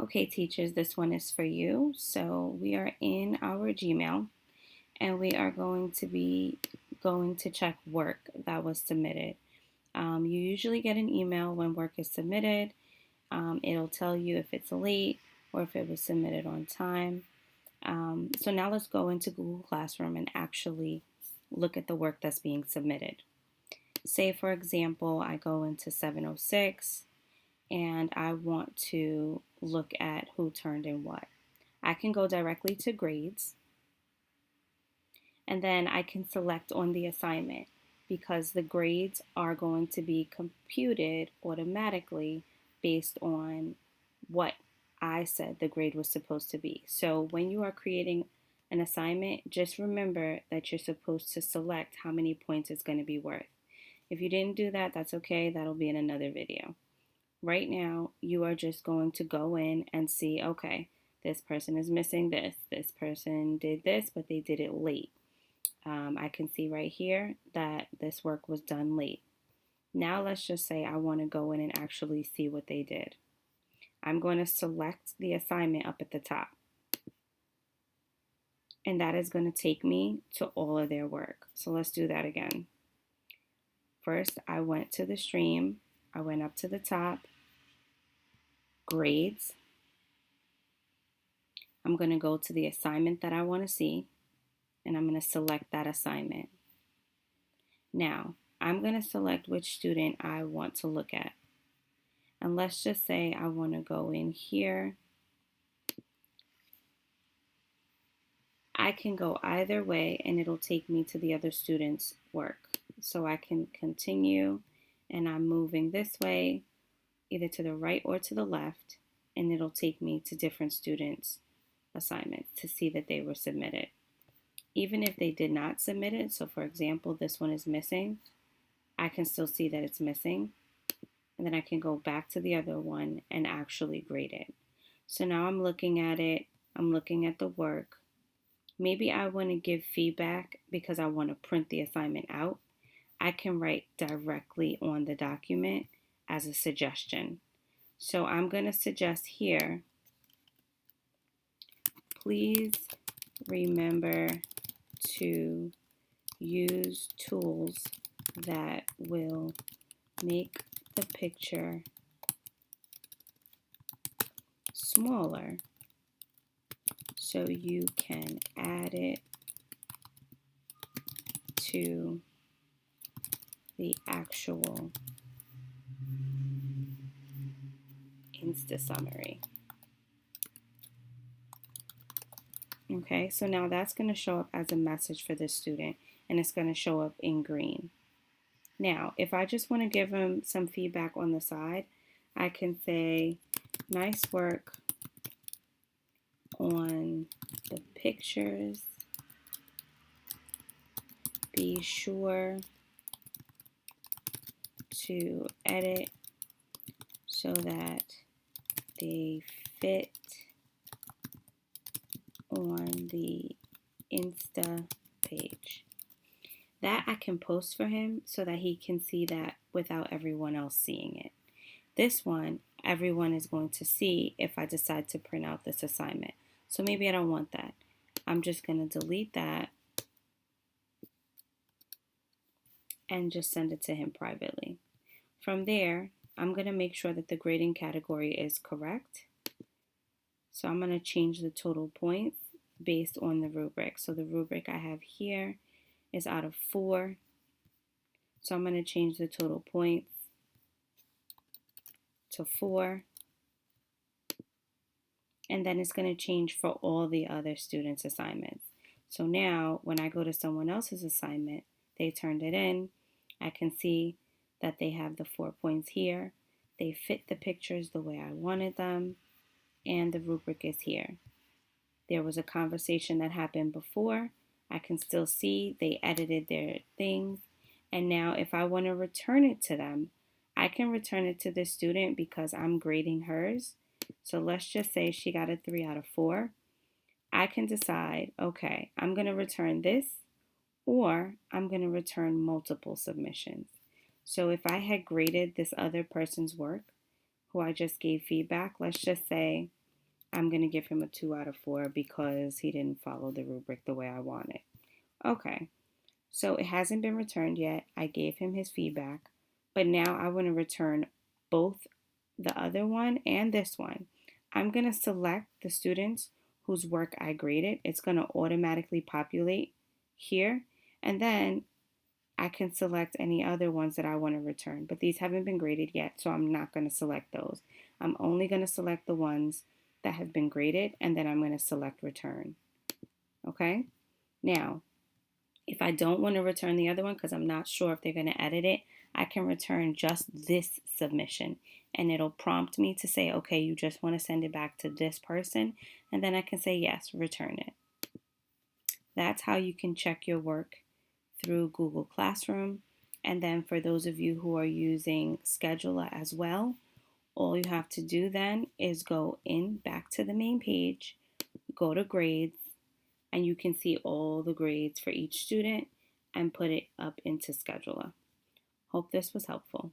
Okay, teachers, this one is for you. So we are in our Gmail and we are going to be going to check work that was submitted. You usually get an email when work is submitted. It'll tell you if it's late or if it was submitted on time. So now let's go into Google Classroom and actually look at the work that's being submitted. Say, for example, I go into 706 and I want to look at who turned in what. I can go directly to grades and then I can select on the assignment because the grades are going to be computed automatically based on what I said the grade was supposed to be. So when you are creating an assignment, just remember that you're supposed to select how many points it's going to be worth. If you didn't do that, that's okay. That'll be in another video. Right now, you are just going to go in and see, okay, this person is missing this. This person did this, but they did it late. I can see right here that this work was done late. Now let's just say I want to go in and actually see what they did. I'm going to select the assignment up at the top. And that is going to take me to all of their work. So let's do that again. First, I went to the stream. I went up to the top, grades. I'm going to go to the assignment that I want to see, and I'm going to select that assignment. Now, I'm going to select which student I want to look at. And let's just say I want to go in here. I can go either way and it'll take me to the other student's work. So I can continue and I'm moving this way, either to the right or to the left, and it'll take me to different students' assignments to see that they were submitted. Even if they did not submit it, so for example, this one is missing, I can still see that it's missing. And then I can go back to the other one and actually grade it. So now I'm looking at it, I'm looking at the work. Maybe I want to give feedback because I want to print the assignment out. I can write directly on the document as a suggestion. So I'm going to suggest here, please remember to use tools that will make the picture smaller so you can add it to the actual Insta summary. Okay, so now that's going to show up as a message for this student and it's going to show up in green. Now, if I just want to give them some feedback on the side, I can say, nice work on the pictures. Be sure to edit so that they fit on the Insta page. That I can post for him so that he can see that without everyone else seeing it. This one, everyone is going to see if I decide to print out this assignment. So maybe I don't want that. I'm just going to delete that and just send it to him privately. From there, I'm going to make sure that the grading category is correct. So I'm going to change the total points based on the rubric. So the rubric I have here is out of 4. So I'm going to change the total points to 4. And then it's going to change for all the other students' assignments. So now when I go to someone else's assignment, they turned it in, I can see that they have the 4 points here. They fit the pictures the way I wanted them, and the rubric is here. There was a conversation that happened before. I can still see they edited their things. And now if I want to return it to them, I can return it to the student because I'm grading hers. So let's just say she got a 3 out of 4. I can decide, okay, I'm going to return this or I'm going to return multiple submissions. So if I had graded this other person's work, who I just gave feedback, let's just say I'm going to give him a 2 out of 4 because he didn't follow the rubric the way I wanted. Okay, so it hasn't been returned yet. I gave him his feedback, but now I want to return both the other one and this one. I'm going to select the students whose work I graded. It's going to automatically populate here, and then I can select any other ones that I want to return, but these haven't been graded yet, so I'm not going to select those. I'm only going to select the ones that have been graded, and then I'm going to select return. Okay? Now, if I don't want to return the other one because I'm not sure if they're going to edit it, I can return just this submission, and it'll prompt me to say, okay, you just want to send it back to this person, and then I can say yes, return it. That's how you can check your work through Google Classroom. And then for those of you who are using Scheduler as well, all you have to do then is go in back to the main page, go to grades, and you can see all the grades for each student and put it up into Scheduler. Hope this was helpful.